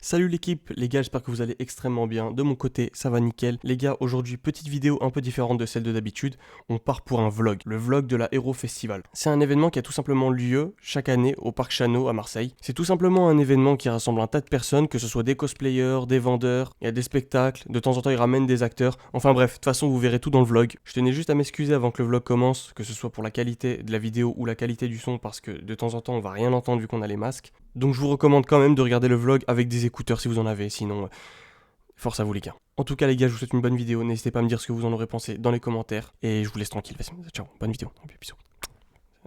Salut l'équipe, les gars, j'espère que vous allez extrêmement bien. De mon côté, ça va nickel. Les gars, aujourd'hui, petite vidéo un peu différente de celle de d'habitude. On part pour un vlog, le vlog de la Hero Festival. C'est un événement qui a tout simplement lieu chaque année au Parc Chano à Marseille. C'est tout simplement un événement qui rassemble un tas de personnes, que ce soit des cosplayers, des vendeurs, il y a des spectacles, de temps en temps ils ramènent des acteurs. Enfin bref, de toute façon vous verrez tout dans le vlog. Je tenais juste à m'excuser avant que le vlog commence, que ce soit pour la qualité de la vidéo ou la qualité du son, parce que de temps en temps on va rien entendre vu qu'on a les masques. Donc je vous recommande quand même de regarder le vlog avec des écouteurs si vous en avez, sinon force à vous les gars. En tout cas les gars, je vous souhaite une bonne vidéo, n'hésitez pas à me dire ce que vous en aurez pensé dans les commentaires, et je vous laisse tranquille, vas-y, ciao, bonne vidéo, bisous.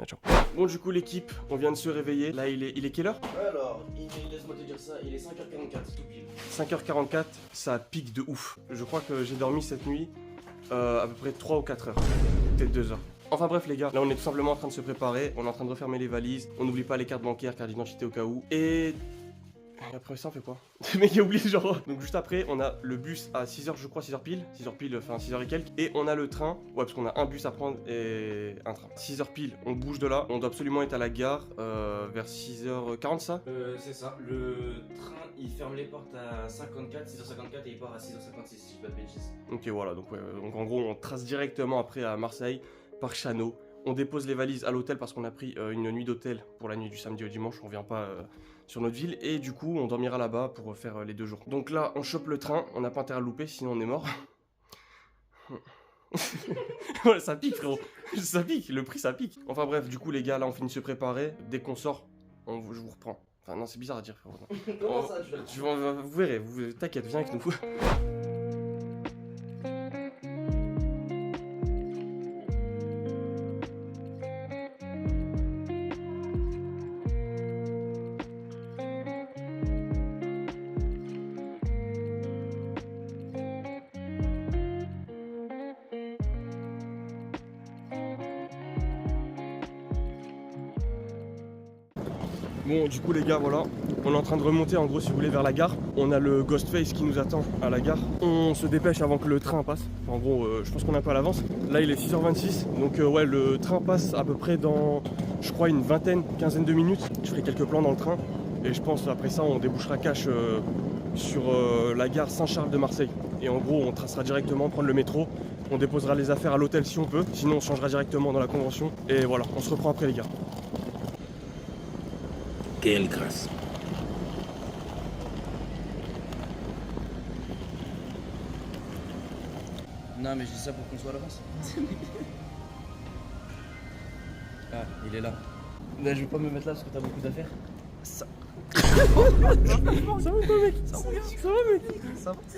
Ciao. Bon du coup l'équipe, on vient de se réveiller, là il est quelle heure? Alors, laisse-moi te dire ça, il est 5h44 tout pile. 5h44, ça pique de ouf. Je crois que j'ai dormi cette nuit à peu près 3 ou 4 heures, peut-être 2 heures. Enfin bref les gars, là on est tout simplement en train de se préparer, on est en train de refermer les valises, on n'oublie pas les cartes bancaires, carte d'identité au cas où, et après ça on fait quoi? Le mec a oublié genre. Donc juste après on a le bus à 6h je crois, 6h pile, enfin 6h et quelques, et on a le train, ouais parce qu'on a un bus à prendre et un train. 6h pile, on bouge de là, on doit absolument être à la gare vers 6h40 ça? C'est ça, le train il ferme les portes à 6h54 et il part à 6h56 si je dis pas de bêtises. Ok voilà, donc ouais, donc en gros on trace directement après à Marseille, par Chano. On dépose les valises à l'hôtel parce qu'on a pris une nuit d'hôtel pour la nuit du samedi au dimanche, on vient pas sur notre ville, et du coup on dormira là-bas pour faire les 2 jours. Donc là on chope le train, on n'a pas intérêt à le louper sinon on est mort. Ouais, ça pique frérot, ça pique, le prix ça pique. Enfin bref, du coup les gars là on finit de se préparer, dès qu'on sort, je vous reprends. Enfin non c'est bizarre à dire frérot. Comment ça vous verrez, t'inquiète, viens avec nous. Bon du coup les gars voilà, on est en train de remonter en gros si vous voulez vers la gare. On a le Ghostface qui nous attend à la gare. On se dépêche avant que le train passe. En gros je pense qu'on est un peu à l'avance. Là il est 6h26 donc ouais le train passe à peu près dans je crois une quinzaine de minutes. Je ferai quelques plans dans le train et je pense après ça on débouchera cash sur la gare Saint-Charles de Marseille. Et en gros on tracera directement prendre le métro. On déposera les affaires à l'hôtel si on peut, sinon on changera directement dans la convention. Et voilà, on se reprend après les gars. Quelle grâce. Non mais je dis ça pour qu'on soit à l'avance. Ah, il est là. Là je vais pas me mettre là parce que t'as beaucoup d'affaires. Ça. Ça va quoi mec? Ça va mec? Ça va mec?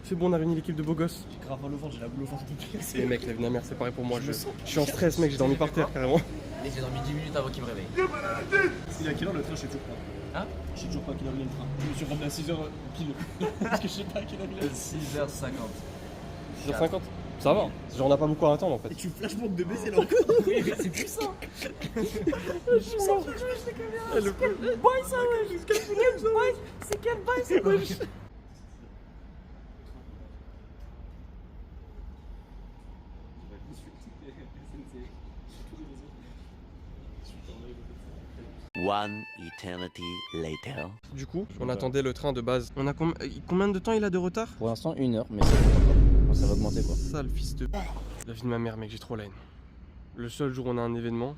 C'est bon, on a réuni l'équipe de beaux gosses. J'ai grave mal au ventre, j'ai la boule au ventre qui casse. Et mec, la vie de ma mère, c'est pareil pour moi. Je suis en stress mec, j'ai dormi par terre carrément. Et j'ai dormi 10 minutes avant qu'il me réveille. Il est à quelle heure le train? Je sais toujours pas. Hein? Je sais toujours pas à quelle heure il est le train. Je me suis ramené à 6h pile. Parce que je sais pas à quelle heure il est. 6h50. 6h50. Ça va, genre on n'a pas beaucoup à attendre en fait. Et tu flash manque de baiser là encore. Oui mais c'est puissant. Le Boy ça wesh. C'est quel boy ça wesh. One eternity later. Du coup, on attendait le train de base. On a combien de temps il a de retard? Pour l'instant 1 heure mais ça va, ça va augmenter quoi. Sale fils de... La vie de ma mère mec, j'ai trop la haine. Le seul jour où on a un événement,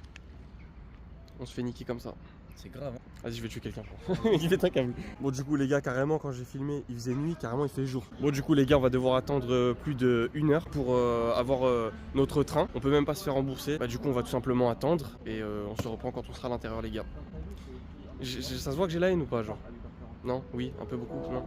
on se fait niquer comme ça. C'est grave hein. Vas-y je vais tuer quelqu'un. Il fait un câble. Bon du coup les gars carrément quand j'ai filmé il faisait nuit, carrément il fait jour. Bon du coup les gars on va devoir attendre plus de 1 heure pour avoir notre train. On peut même pas se faire rembourser. Bah du coup on va tout simplement attendre et on se reprend quand on sera à l'intérieur les gars. Ça se voit que j'ai la haine ou pas genre? Non? Oui? Un peu beaucoup? Non?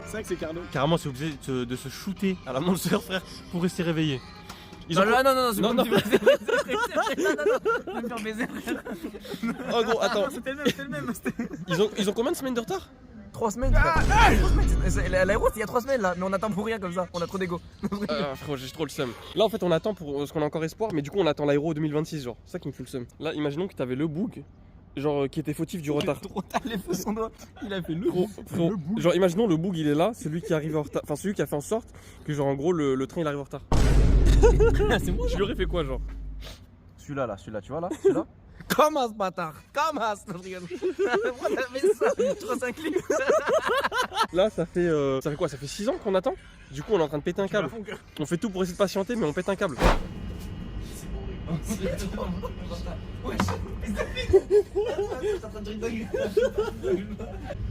C'est vrai que c'est Carlo. Carrément c'est obligé de se shooter à la Monster frère pour rester réveillé. Non, c'est non, pas non. me faire baiser frère. Oh gros attends, C'était le même. ils ont combien de semaines de retard? 3 semaines frère. 3 semaines. L'aéro il y a 3 semaines là, mais on attend pour rien comme ça, on a trop d'ego. Frérot j'ai trop le seum. Là en fait on attend pour parce qu'on a encore espoir, mais du coup on attend l'aéro 2026 genre. C'est ça qui me fout le seum. Là imaginons que t'avais le boug genre qui était fautif du retard. Trop tard, les feux son doigt. Il a fait le Frérot, genre imaginons le boug il est là, c'est lui qui arrive en retard. Enfin celui qui a fait en sorte que genre en gros le train il arrive en retard. C'est moi. Je lui aurais fait quoi genre? Celui-là, là, celui-là, tu vois là, celui-là. Comment ce bâtard? Comment ce rigole. Pourquoi t'as fait ça? Tu vois, c'est un clip. Là ça fait quoi? Ça fait 6 ans qu'on attend. Du coup on est en train de péter un câble. On fait tout pour essayer de patienter mais on pète un câble.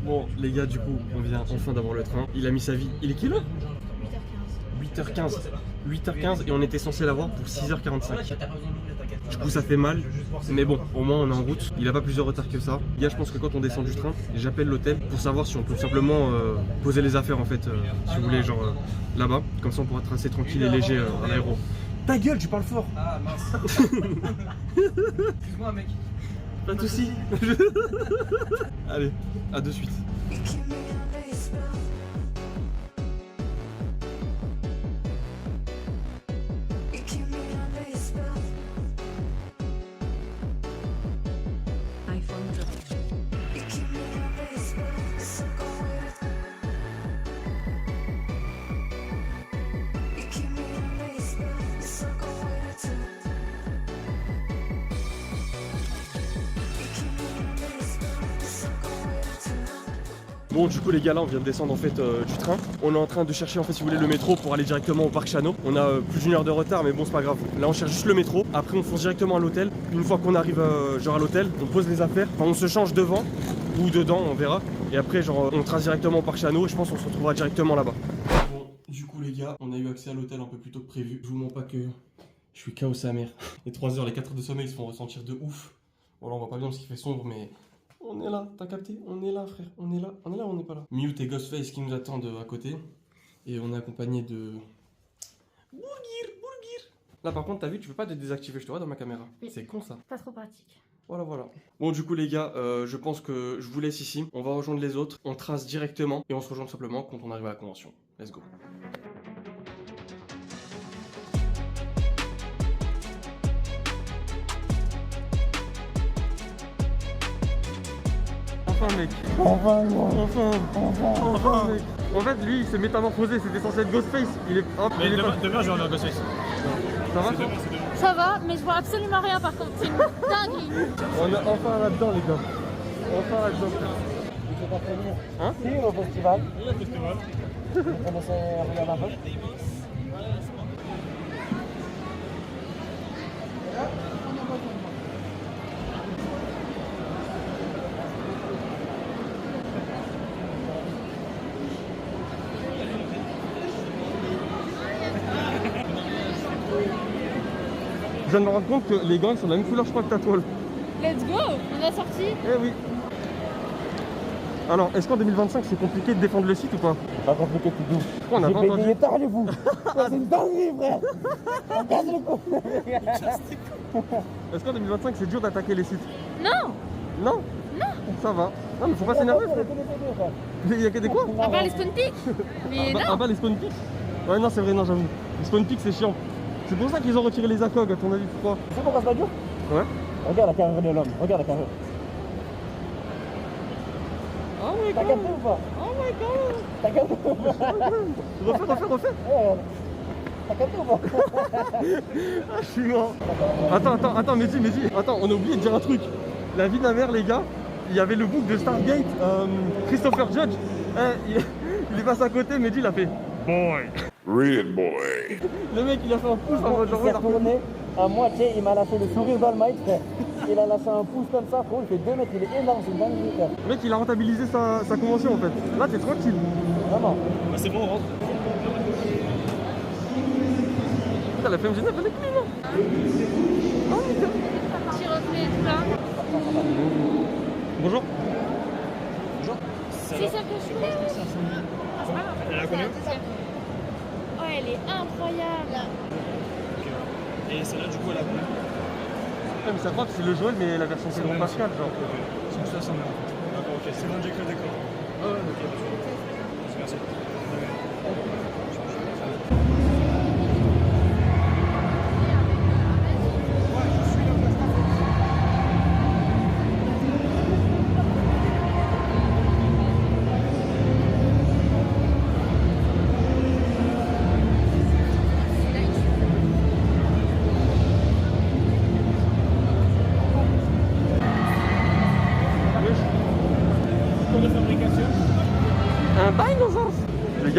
Bon les gars du coup on vient enfin d'avoir le train. Il a mis sa vie. Il est quelle heure? 8h15. 8h15 et on était censé l'avoir pour 6h45. Du coup ça fait mal, mais bon, au moins on est en route. Il a pas plus de retard que ça. Les gars, je pense que quand on descend du train, j'appelle l'hôtel pour savoir si on peut simplement poser les affaires en fait, si vous voulez, genre là-bas. Comme ça on pourra tracer tranquille et léger à l'aéro. Ta gueule, tu parles fort. Ah mince. Excuse-moi mec. Pas de soucis. Allez, à de suite. Bon du coup les gars là on vient de descendre en fait du train. On est en train de chercher en fait si vous voulez le métro pour aller directement au parc Chano. On a plus d'une heure de retard mais bon c'est pas grave. Là on cherche juste le métro, après on fonce directement à l'hôtel. Une fois qu'on arrive genre à l'hôtel, on pose les affaires, enfin on se change devant ou dedans on verra. Et après genre on trace directement au parc Chano et je pense qu'on se retrouvera directement là-bas. Bon du coup les gars on a eu accès à l'hôtel un peu plus tôt que prévu. Je vous mens pas que je suis KO sa mère. Les 3 heures, les 4 heures de sommeil ils se font ressentir de ouf. Bon là on voit pas bien parce qu'il fait sombre mais... On est là, t'as capté? On est là frère, on est là, on n'est pas là. Mute et Ghostface qui nous attendent à côté. Et on est accompagné de... Bourgir. Là par contre t'as vu, tu peux pas te désactiver, je te vois dans ma caméra. Oui. C'est con ça. Pas trop pratique. Voilà. Bon du coup les gars, je pense que je vous laisse ici. On va rejoindre les autres, on trace directement et on se rejoint simplement quand on arrive à la convention. Let's go. Enfin mec. Enfin mec. En fait lui il s'est métamorphosé, c'était censé être Ghostface. Il est... Hop, Mais il est pas... demain, je vais en Ghostface. Ça va toi? Ça va, mais je vois absolument rien par contre. C'est une dinguerie. On est enfin là-dedans les gars. Enfin là-dedans. Il faut pas prévenir. Hein? Si, au festival. Oui, le festival. On essaie de regarder un peu. Je viens de me rendre compte que les gants sont de la même couleur je crois que ta toile. Let's go. On a sorti. Eh oui. Alors, est-ce qu'en 2025 c'est compliqué de défendre le site ou pas? Pas compliqué tout doux. On n'a pas entendu. Parlez-vous. C'est une dinguerie, frère. Regarde le coup. Est-ce qu'en 2025 c'est dur d'attaquer les sites? Non. Non. Ça va. Non mais faut pas s'énerver frère. Il y a que des quoi? À part les spawn peaks. Mais Ah non. bah les spawn peaks? Ouais non c'est vrai, non j'avoue. Les spawn peaks c'est chiant. C'est pour ça qu'ils ont retiré les ACOG à ton avis, pourquoi? Tu sais pourquoi c'est pas dur? Ouais. Regarde la carrure de l'homme. Regarde la carrure. Ah ouais T'as quand capté même. ou pas? Ah ouais quand même. T'as capté ou pas? Refais. Ouais. T'as capté ou pas? Ah je suis mort. Attends Mehdi. Attends, on a oublié de dire un truc. La vie de ma mère les gars, il y avait le book de Stargate, Christopher Judge. Il est passé à côté, Mehdi il a fait boy. Real boy. Le mec il a fait un pouce en mode genre Il s'est retourné à moitié, il m'a lâché le sourire dans le mic, frère. Il a lâché un pouce comme ça, frère. Il fait 2 mètres, il est énorme, c'est une dinguerie, frère. Le mec il a rentabilisé sa convention en fait. Là t'es tranquille. Vraiment. Bah, c'est bon, on rentre. Putain la FMG9 elle est clean hein. Petit reflet tout là. Bonjour. C'est celle que je voulais. Elle la connaît? Oh, elle est incroyable. Et celle-là, du coup, elle a combien? Ouais, mais ça croit que c'est le Joël mais la version Pedro Pascal genre. C'est tout ça, ça en fait. D'accord, ok. C'est l'injecteur que décor. Ah ouais, ok. Merci.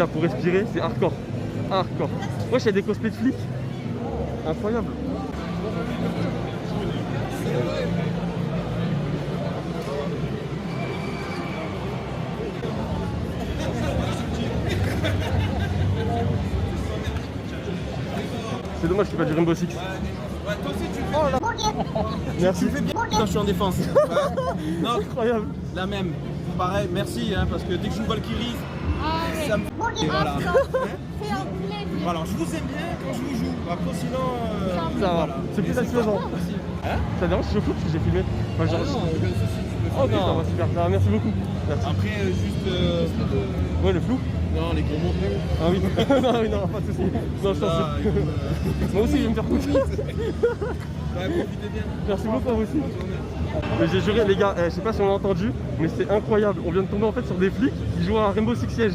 gars, pour respirer, c'est hardcore. Hardcore. Moi, j'ai des cosplays de flics. Incroyable. C'est dommage qu'il n'y ait pas du Rainbow Six. Merci. Quand je suis en défense. Non, Incroyable. la même. Pareil, merci, hein, parce que dès que je joue Valkyrie, Ah, ça me... Et voilà. c'est un plaisir. Voilà, je vous aime bien quand je vous joue. Après, sinon... Ça va. voilà. C'est plus satisfaisant. Hein? Ça dérange si je floue parce que j'ai filmé. Moi, Ah non, aucun souci, tu peux Ok, filmer. ça va super. Ça va, merci beaucoup. Merci. Après, juste... Ouais, le flou. Non, les gros mots. Ah oui. Non, oui, non, pas de soucis. Non, je t'en prie. Moi aussi, je vais me faire foutre. Ouais, profitez bien. Merci beaucoup à vous aussi. Mais j'ai juré, les gars, je sais pas si on l'a entendu, mais c'est incroyable. On vient de tomber en fait sur des flics qui jouent à Rainbow Six Siege.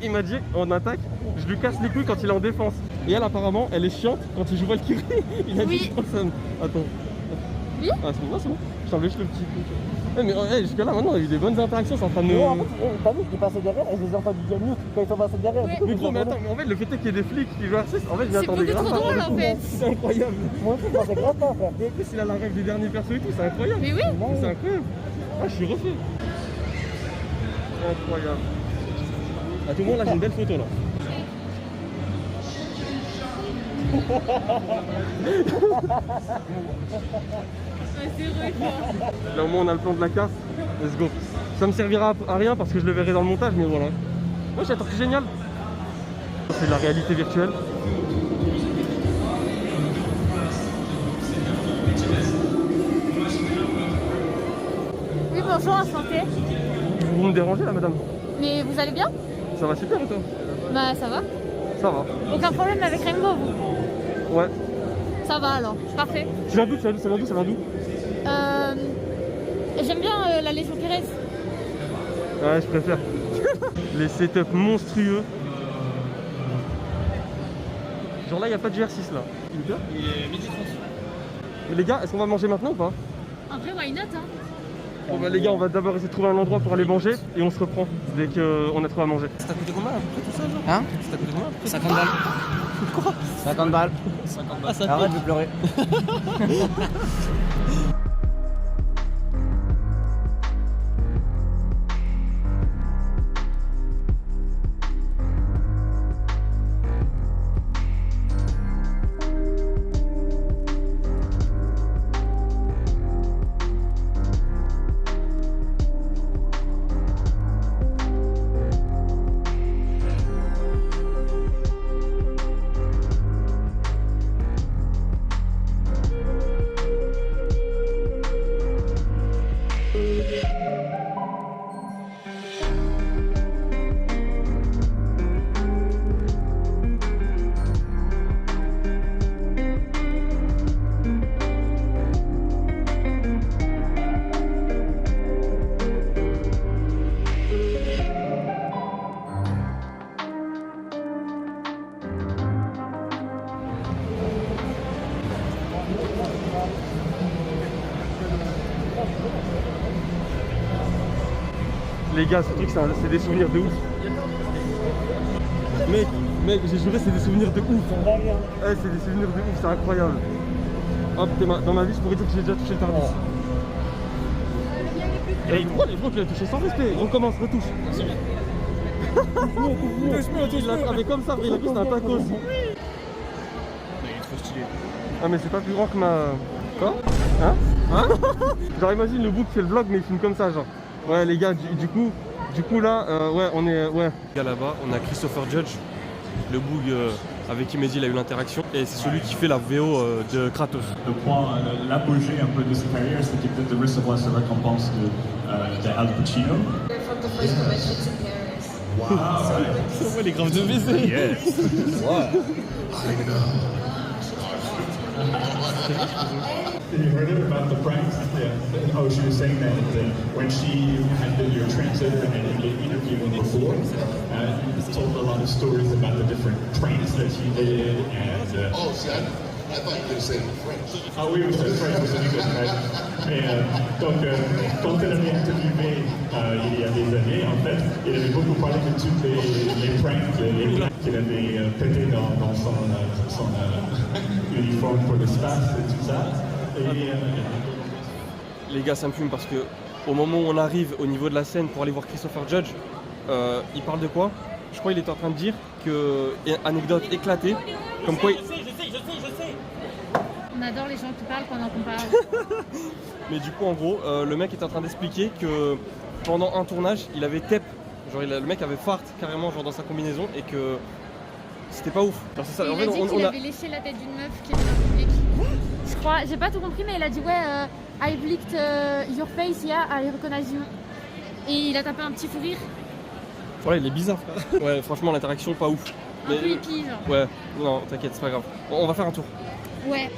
Il m'a dit en attaque, je lui casse les couilles quand il est en défense. Et elle, apparemment, elle est chiante quand il joue Valkyrie. Il a Oui. dit personne. Attends. Oui. Ah, c'est bon, c'est bon. Je t'enlève juste le petit truc. Mais jusque là, maintenant, on a eu des bonnes interactions, c'est en train de Mais nous. en fait, t'as vu, je suis passé derrière et je les ai entendus dire mute quand ils sont passés derrière. Ouais. Du coup, Mais je gros, mais les ai attends, mais en fait, le fait est qu'il y ait des flics qui jouent à 6, en fait, je m'y C'est attendais beaucoup grave trop pas. drôle en fait. C'est incroyable. Moi aussi, je pensais grave pas, frère. Et en plus, il a la rêve des derniers persos et tout, c'est incroyable. Mais oui. C'est incroyable. Ah, je suis refait. Incroyable. À tout le monde, là, j'ai une belle photo là. Là, au moins, on a le plan de la casse. Let's go. Ça me servira à rien parce que je le verrai dans le montage, mais voilà. Moi, j'ai un truc génial. C'est de la réalité virtuelle. Oui, bonjour, enchanté. Vous me dérangez là, madame? Mais vous allez bien? Ça va super et toi? Bah, ça va. Ça va. Aucun problème avec Rainbow, vous? Ouais. Ça va alors, parfait. Tu viens d'où? Ça vient d'où? J'aime bien la Légion Pérez. Ouais, je préfère. Les setups monstrueux. Genre là, il n'y a pas de GR6 là. Il est bien. Il est midi 30. Mais les gars, est-ce qu'on va manger maintenant ou pas? En vrai, why not, hein? Bon bah les gars, on va d'abord essayer de trouver un endroit pour aller manger et on se reprend dès qu'on a trouvé à manger. Ça t'a coûté combien à peu près tout ça, genre? Hein? Ça t'a coûté combien? 50 balles. Quoi? 50 balles. 50 balles, ça Arrête de pleurer. Les gars, ce truc, c'est des souvenirs de ouf. Mec, j'ai juré, c'est des souvenirs de ouf. Ouais, c'est des souvenirs de ouf, c'est incroyable. Hop, dans ma vie, je pourrais dire que j'ai déjà touché le Tardis. Et il croit les gros qu'il a touché sans respect. Recommence, retouche. Il l'a attrapé comme ça, il a cru que c'était un tacos. Il est trop stylé. Ah mais c'est pas plus grand que ma... Quoi? Hein? Genre imagine le book fait le vlog mais il filme comme ça genre. Ouais les gars, du coup là, ouais on est... Ouais. Là-bas, on a Christopher Judge, le boog avec qui Mehdi il a eu l'interaction. Et c'est celui qui fait la VO de Kratos. Le point, l'apogée un peu de sa carrière, c'était peut-être de recevoir sa récompense de Al Pacino. Ouais, les graves de baiser. Yes. You heard it about the pranks? Yeah. Oh, she was saying that when she had been your translator and interviewed before, told a lot of stories about the different pranks that she did and. Oh, see, Ah oui, oui, c'est vrai, vous savez que mais donc, quand elle avait interviewé il y a des années, en fait, il avait beaucoup parlé de toutes les pranks qu'il avait pété dans son uniforme pour l'espace et tout ça. Et, Les gars, ça me fume parce que au moment où on arrive au niveau de la scène pour aller voir Christopher Judge, il parle de quoi? Je crois qu'il était en train de dire que, anecdote éclatée, comme quoi... On adore les gens qui parlent pendant qu'on parle. Mais du coup, en gros, le mec est en train d'expliquer que pendant un tournage, il avait TEP. Genre, le mec avait fart carrément genre, dans sa combinaison et que c'était pas ouf. Genre, c'est ça. Il En a fait, dit qu'il avait léché la tête d'une meuf qui était dans le public. Je crois, j'ai pas tout compris, mais il a dit ouais, I've licked your face, yeah, I recognize you. Et il a tapé un petit fou rire. Ouais, il est bizarre. Ouais, franchement, l'interaction pas ouf. Un peu hippie, genre. Ouais, non, t'inquiète, c'est pas grave. On va faire un tour. Ouais.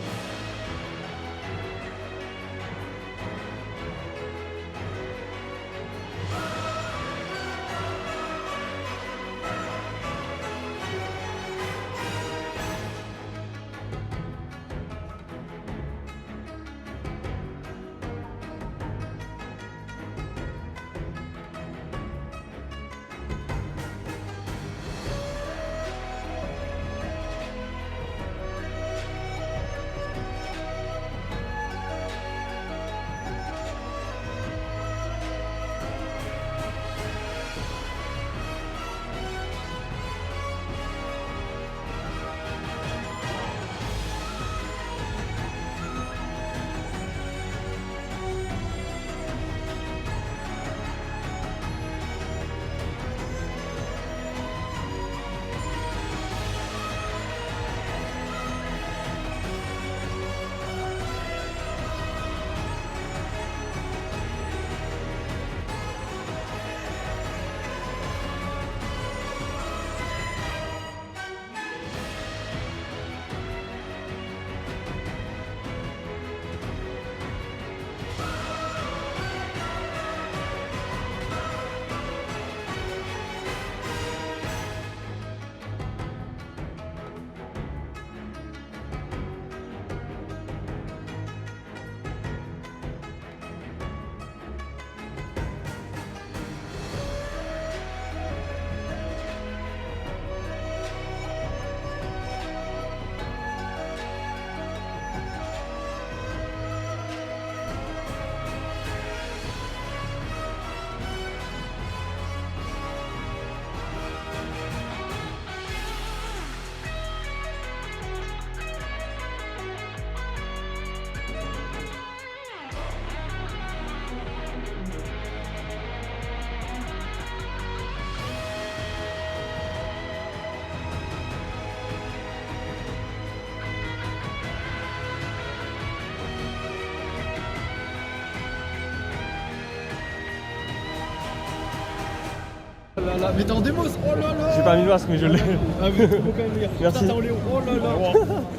Mais t'es en démos, oh là là. J'ai pas mis le masque, mais je l'ai. Ah mais c'est beau quand même les gars. Merci. Tata en Léo, oh là là.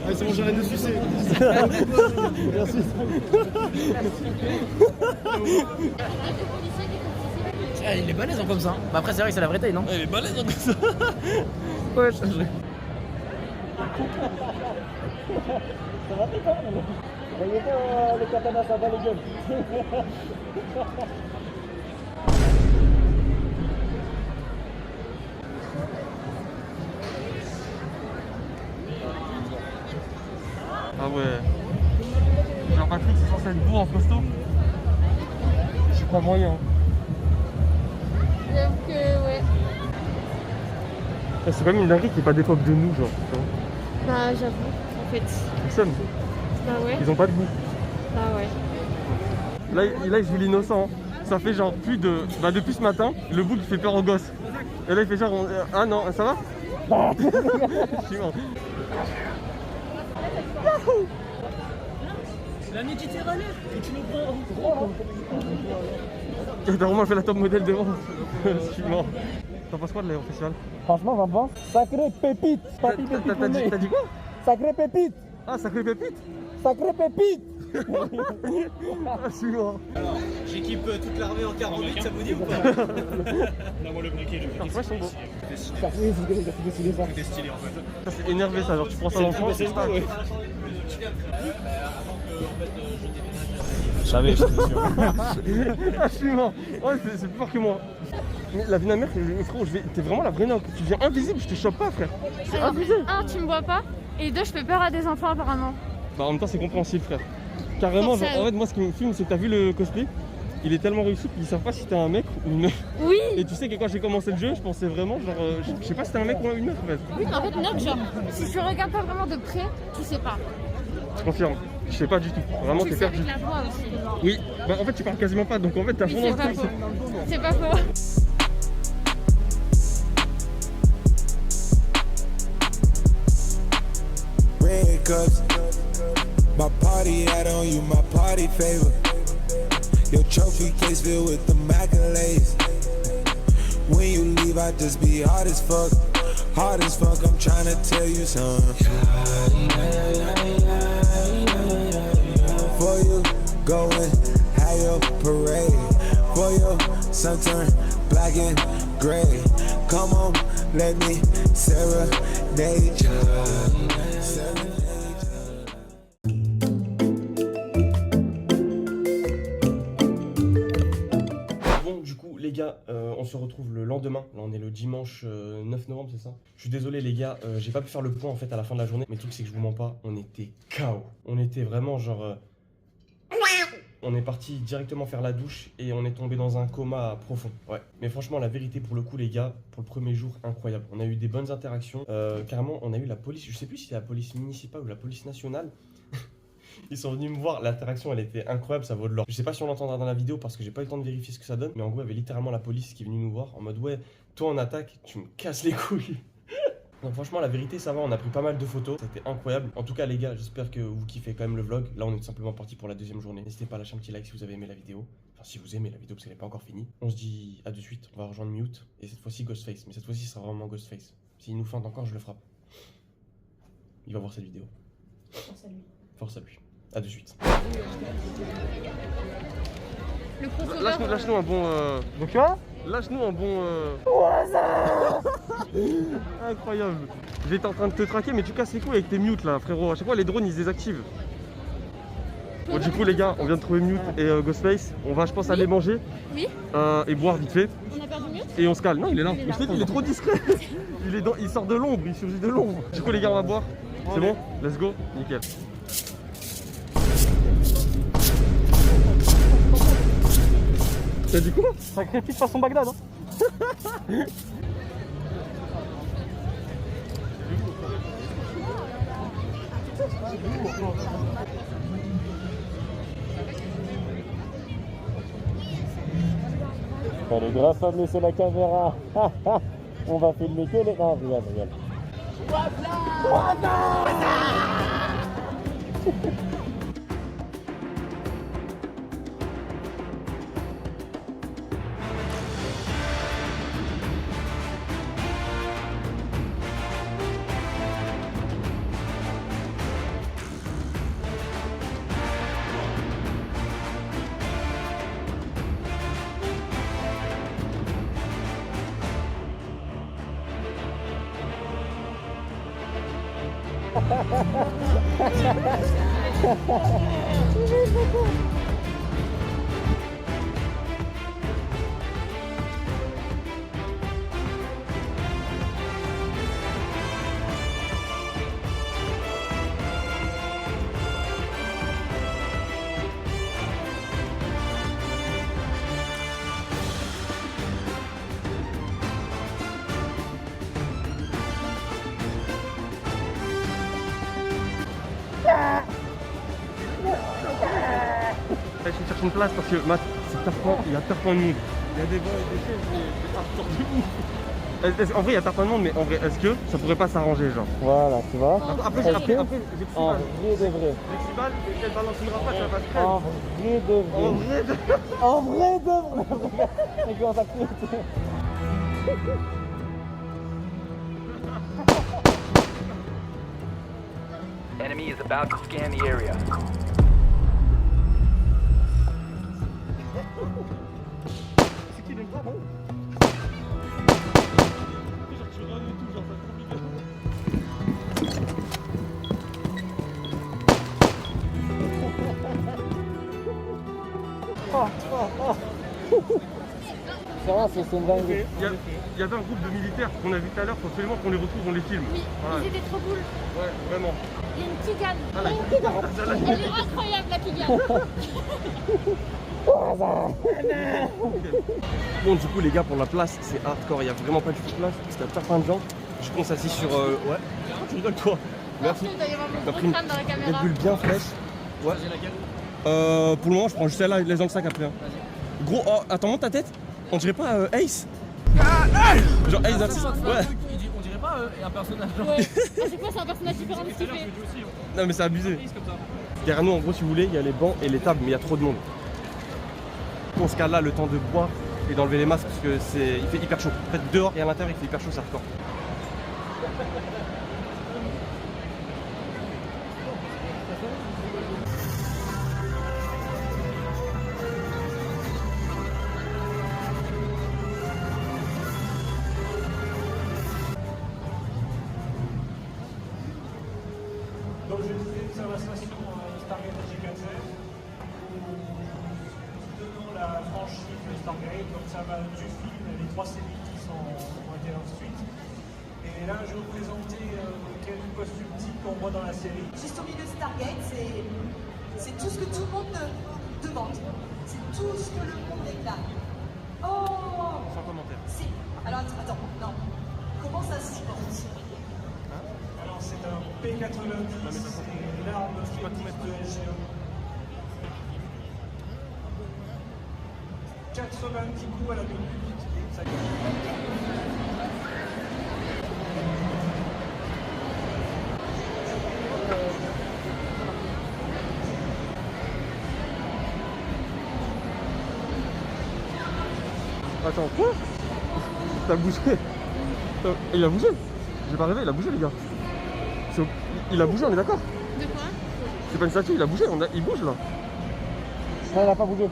Allez c'est bon, j'arrête de sucer. Merci. Il est balèze comme ça. Bah après c'est vrai que c'est la vraie taille, non? Il est balèze comme ça. Ouais, ça je... Ça va vite, hein? Voyez pas le katana, ça va les gueules. Ah ouais. Jean-Patrick, c'est censé être beau en costaud. Je crois moyen. J'avoue que ouais. C'est quand même une dinguerie qui est pas d'époque de nous, genre. Bah j'avoue, en fait. Personne. Bah ouais. Ils ont pas de goût. Bah ouais. Là, il joue l'innocent. Ça fait genre plus de. Bah, depuis ce matin, le bout il fait peur aux gosses. Et là, il fait genre. Ah non, ça va? Je suis mort. La Méditerranée. Et tu nous prends. T'as vraiment fait la top modèle devant. Je suis mort. T'en penses quoi de l'Aéro Festival? Franchement, j'en pense. Sacré pépite. Papy T'as dit quoi? Sacré pépite. Ah, sacré pépite? Sacré pépite. Ah, je suis mort. Alors, j'équipe toute l'armée en 48, ça vous dit ou pas? Non moi le briquet, Ah, ils sont beaux. Ça fait stylé ça. c'est stylé en fait. Ça, c'est énervé ça, genre tu prends ça dans le fond, c'est pas. Je savais, j'étais sûr. Ah, je suis mort. Ouais, c'est plus fort que moi. Mais la vie de ma mère, frérot, t'es vraiment la vraie noque. Tu deviens invisible, je te chope pas, frère. C'est Alors, abusé. un, tu me vois pas, et deux, je fais peur à des enfants apparemment. Bah, en même temps, c'est compréhensible, frère. Carrément, genre, en fait, moi, ce qui me fume, c'est que t'as vu le cosplay. Il est tellement réussi qu'ils savent pas si t'es un mec ou une meuf. Oui. Et tu sais que quand j'ai commencé le jeu, je pensais vraiment, genre, je sais pas si t'es un mec ou une meuf, en fait. Oui, mais en fait, Noc, genre, si tu regardes pas vraiment de près, tu sais pas. Je confirme. Je sais pas du tout. Vraiment, Tu t'es le sais perdu. avec la voix aussi. Oui, bah en fait, tu parles quasiment pas, donc en fait, t'as Oui, fond c'est dans pas le faux. truc. C'est pas faux. Red cups, my party hat on you, my party favor. Your trophy case filled with the accolades. When you leave, I just be hard as fuck. Hard as fuck, I'm tryna tell you something. For you, go and have your parade. For your sun turn black and gray. Come on, let me serenade you. Bon, du coup, les gars, on se retrouve le lendemain. Là, on est le dimanche 9 novembre, c'est ça? Je suis désolé, les gars, j'ai pas pu faire le point en fait à la fin de la journée. Mais le truc, c'est que je vous mens pas, on était KO. On était vraiment genre. On est parti directement faire la douche et on est tombé dans un coma profond. Ouais. Mais franchement, la vérité pour le coup, les gars, pour le premier jour, incroyable. On a eu des bonnes interactions. Carrément, on a eu la police. Je sais plus si c'est la police municipale ou la police nationale. Ils sont venus me voir. L'interaction, elle était incroyable. Ça vaut de l'or. Je sais pas si on l'entendra dans la vidéo parce que j'ai pas eu le temps de vérifier ce que ça donne. Mais en gros, il y avait littéralement la police qui est venue nous voir en mode ouais, toi on attaque, tu me casses les couilles. Donc franchement la vérité ça va, on a pris pas mal de photos, c'était incroyable. En tout cas les gars, j'espère que vous kiffez quand même le vlog. Là on est tout simplement parti pour la deuxième journée. N'hésitez pas à lâcher un petit like si vous avez aimé la vidéo. Enfin si vous aimez la vidéo parce qu'elle n'est pas encore finie. On se dit à de suite, on va rejoindre Mute. Et cette fois-ci Ghostface, mais cette fois-ci ce sera vraiment Ghostface. S'il nous feinte encore je le frappe. Il va voir cette vidéo. Force à lui. Force à lui. À de suite. Le crossover. Lâche-nous un bon... Donc quoi? Lâche-nous un bon... Incroyable. J'étais en train de te traquer mais tu casses les couilles avec tes mutes là frérot. À chaque fois les drones ils se désactivent. Bon du coup les gars, on vient de trouver Mute et Ghostface. On va je pense aller manger. Oui. Et boire vite fait. On a perdu Mute. Et on se calme. Non il est là. Il est là. Je t'ai dit, il est trop discret. Il sort de l'ombre, il surgit de l'ombre. Du coup les gars on va boire. C'est bon? Let's go. Nickel. T'as dit quoi? Sacré petite façon Bagdad, hein. Allez, grâce à laisser la caméra, on va filmer que les... Non, regarde, regarde. Je cherche une place parce que Matt, c'est tarpin, il y a tarpin de monde. Il y a des bancs et des chaises, c'est hardcore de ouf. En vrai, il y a tarpin de monde, mais en vrai, est-ce que ça pourrait pas s'arranger, genre? Voilà, tu vois. Après, Est-ce que- j'ai pris En mal. vrai de vrai. J'ai pris mal, et qu'elle balancinera pas, ça va pas se En crème. vrai de vrai. En vrai, de... En vrai de vrai. Et comment ça coûte? Enemy is about to scan the area. C'est qu'il aime pas, bon? Genre, tu runs et tout, genre, ça te complique. Ça va, c'est une dinguerie. Il y avait un groupe de militaires qu'on a vu tout à l'heure, faut absolument qu'on les retrouve, on les filme. Oui, Voilà. ils étaient trop cool. Ouais, vraiment. Il y a une Kigan. Ah, la Elle est incroyable la Kigan. Bon, du coup, les gars, pour la place, c'est hardcore. Il n'y a vraiment pas du tout de place parce qu'il y a plein de gens. Je qu'on s'assit sur. Ouais. Tu rigoles, toi. Merci. Il doit y avoir mon T'as gros pris une crâne dans la Red caméra. Bull bien fraîche. Ouais. Pour le moment, je prends juste celle-là, les dans le sac après. Hein. Gros, oh, attends, monte ta tête. On dirait pas Ace. Genre Ace d'artiste. Ouais. On dirait pas un personnage. Ouais. À chaque fois, c'est un personnage différent de ce qu'il fait. Non, mais c'est abusé. Derrière nous, en gros, si vous voulez, il y a les bancs et les tables, mais il y a trop de monde. On se cale là le temps de boire et d'enlever les masques parce que il fait hyper chaud. En fait, dehors et à l'intérieur, il fait hyper chaud, c'est hardcore. Donc je disais que c'est la station Stargate SG4 selon la franchise Stargate, donc ça va du film, les 3 séries qui ont été ensuite. Et là je vais vous présenter quelques costumes types qu'on voit dans la série. Juste au milieu de Stargate, c'est tout ce que tout le monde demande. C'est tout ce que le monde réclame. Oh! Sans commentaire. Si. Alors attends, non. Comment ça se porte? Alors c'est un P90, c'est l'arme fétiche de LGO. 90 coups à la minute. Ça Attends, quoi? T'as bougé? Il a bougé? J'ai pas rêvé, il a bougé, les gars. Il a bougé, on est d'accord? De quoi? C'est pas une statue, il a bougé, il bouge là. Non, il a pas bougé.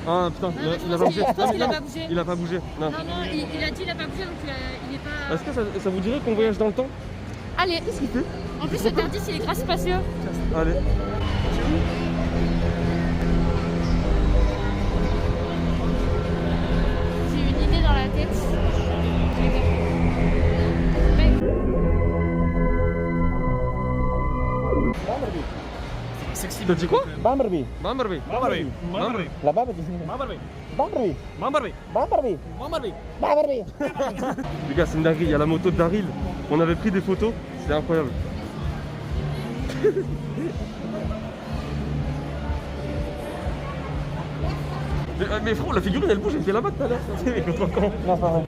Ah putain, il a pas bougé. Je pense qu'il a pas bougé. Il a pas bougé. Non. Non, il a dit il a pas bougé donc il est pas. Est-ce que ça vous dirait qu'on voyage dans le temps? Allez, Qu'est-ce qu'il fait? en plus, le Tardis il est grave spacieux. Allez. J'ai une idée dans la tête. T'as dit quoi? Bumblebee. Bumblebee. La Bumblebee. Bumblebee. Bumblebee. Bumblebee. Les gars, c'est une dinguerie, il y a la moto de Daryl. On avait pris des photos, c'était incroyable. mais frérot, la figurine elle bouge, elle fait là-bas tout à l'heure. Non, c'est pas vrai.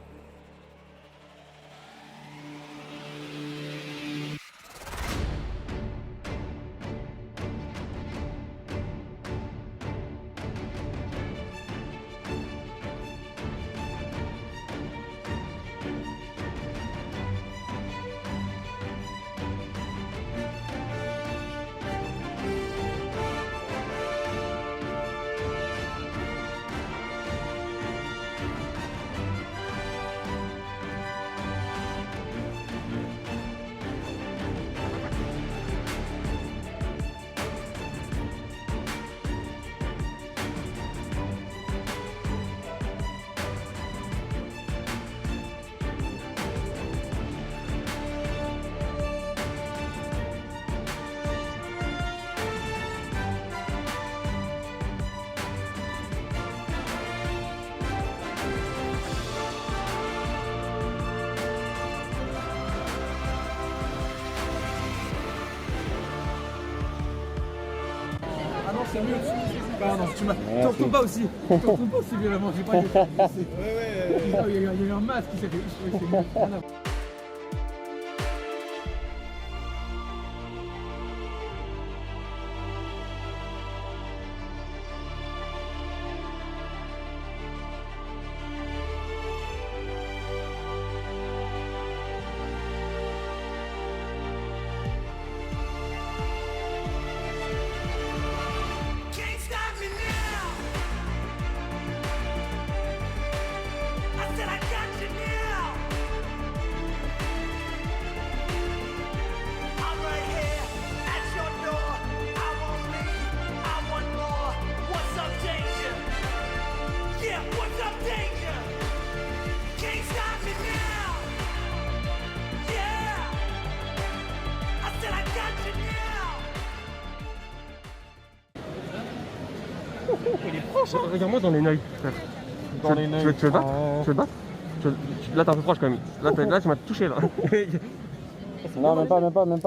Ah non, c'est mieux. Pardon, tu m'as. Tu retournes pas aussi. Tu retournes pas aussi violemment. J'ai pas été. Ouais. Il y a eu un masque qui s'est fait. C'est mieux. Voilà. Regarde-moi dans les nails, frère. Dans les nails. Tu veux te battre? Tu veux te battre? Là, t'es un peu proche quand même. Là, tu m'as touché là. Non, même pas,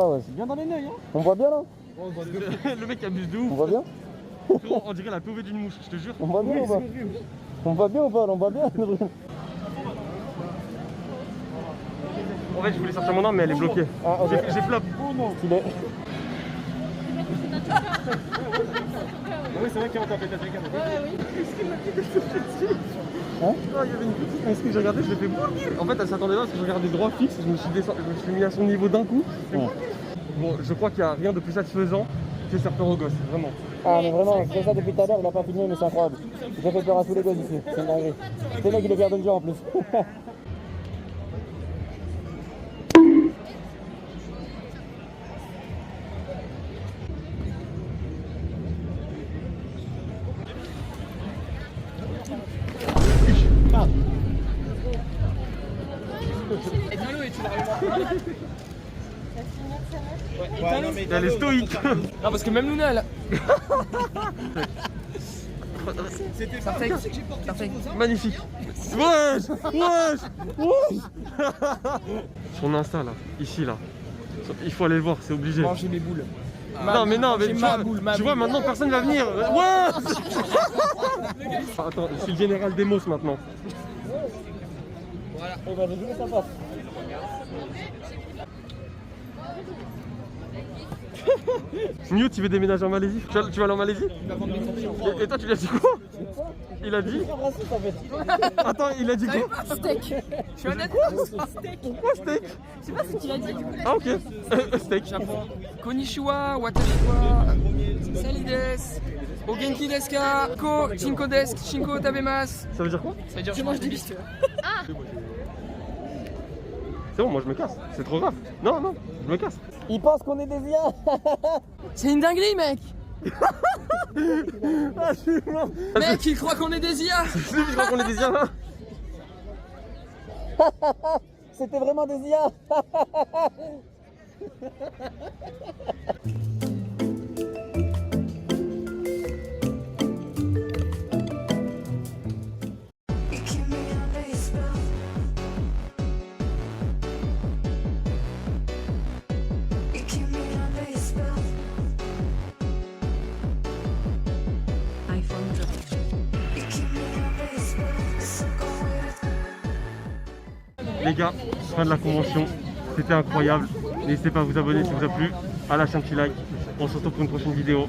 ouais. C'est bien dans les nails, hein. On voit bien, là? Le mec abuse de ouf. On voit bien? On dirait la POV d'une mouche, je te jure. On voit bien ou pas? On voit bien ou pas? On voit bien. En fait, je voulais sortir mon arme, mais elle est bloquée. Ah, ok. J'ai flop. Il est... Oui, c'est vrai qu'il y a un tapé de la caméra. Hein? Il y avait une petite inscrite que j'ai regardé, je l'ai fait bourguer. En fait, elle s'attendait pas parce que je regardais droit fixe, je me suis mis à son niveau d'un coup. Bon, je crois qu'il n'y a rien de plus satisfaisant que faire peur aux gosses, vraiment. Ah, mais vraiment, je fais ça depuis tout à l'heure, il a pas filmé, mais c'est incroyable. J'ai fait peur à tous les gosses ici, c'est une dinguerie. C'est le mec, il est fier de le dire en plus. Elle est stoïque. Non, parce que même Luna, elle a... Magnifique. Wesh. Son Insta là, ici là. Il faut aller le voir, c'est obligé. Manger mes boules. Non mais tu vois maintenant personne va venir. Ouais. Attends, je suis le général Demos maintenant. Voilà. Et bah, j'ai vu que ça passe. Newt, tu veux déménager en Malaisie? Tu vas aller en Malaisie? Et toi, tu lui as dit quoi? Il a dit? Attends, il a dit quoi? Steak. Je suis honnête. Steak. Quoi, steak? Je sais pas ce qu'il a dit. Ah, ok. Steak. Japon. Konnichiwa, watashiwa, salides, ogenki desu ka, ko, chinko desu, chinko tabemasu. Ça veut dire quoi? Ça veut dire je mange des biscuits. Ah. C'est bon, moi je me casse. C'est trop grave. Non, je me casse. Il pense qu'on est des IA. C'est une dinguerie, mec. Ah, je suis mort. Mec, il croit qu'on est des IA. Je crois qu'on est des IA là. C'était vraiment des IA. Les gars, fin de la convention. C'était incroyable. N'hésitez pas à vous abonner si ça vous a plu, à lâcher un petit like. On se retrouve pour une prochaine vidéo.